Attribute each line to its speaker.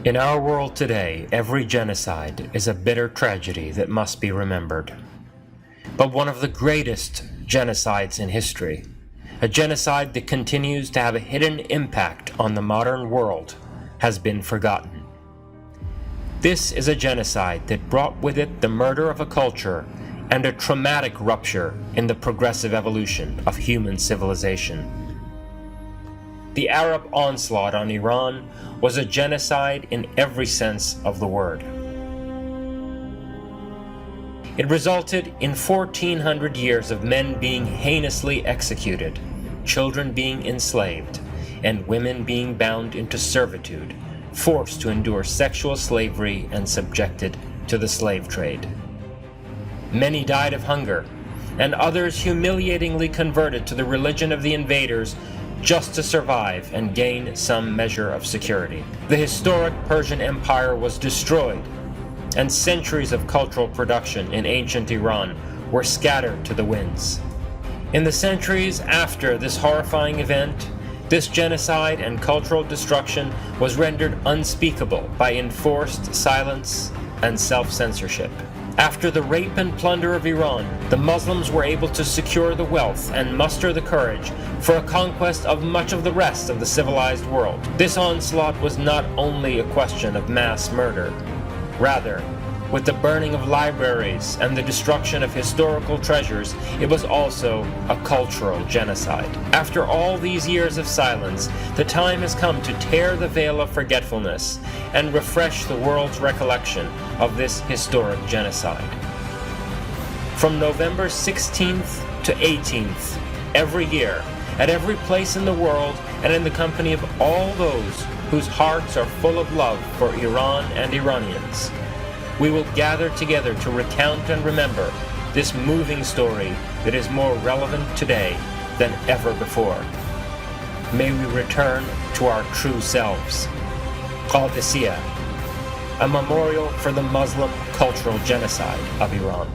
Speaker 1: In our world today, every genocide is a bitter tragedy that must be remembered. But one of the greatest genocides in history, a genocide that continues to have a hidden impact on the modern world, has been forgotten. This is a genocide that brought with it the murder of a culture and a traumatic rupture in the progressive evolution of human civilization. The Arab onslaught on Iran was a genocide in every sense of the word. It resulted in 1,400 years of men being heinously executed, children being enslaved, and women being bound into servitude, forced to endure sexual slavery and subjected to the slave trade. Many died of hunger, and others humiliatingly converted to the religion of the invaders just to survive and gain some measure of security. The historic Persian Empire was destroyed, and centuries of cultural production in ancient Iran were scattered to the winds. In the centuries after this horrifying event, this genocide and cultural destruction was rendered unspeakable by enforced silence and self-censorship. After the rape and plunder of Iran, the Muslims were able to secure the wealth and muster the courage for a conquest of much of the rest of the civilized world. This onslaught was not only a question of mass murder. Rather, with the burning of libraries and the destruction of historical treasures, it was also a cultural genocide. After all these years of silence, the time has come to tear the veil of forgetfulness and refresh the world's recollection of this historic genocide. From November 16th to 18th, every year, at every place in the world and in the company of all those whose hearts are full of love for Iran and Iranians, we will gather together to recount and remember this moving story that is more relevant today than ever before. May we return to our true selves. Qadisiyah, a memorial for the Muslim cultural genocide of Iran.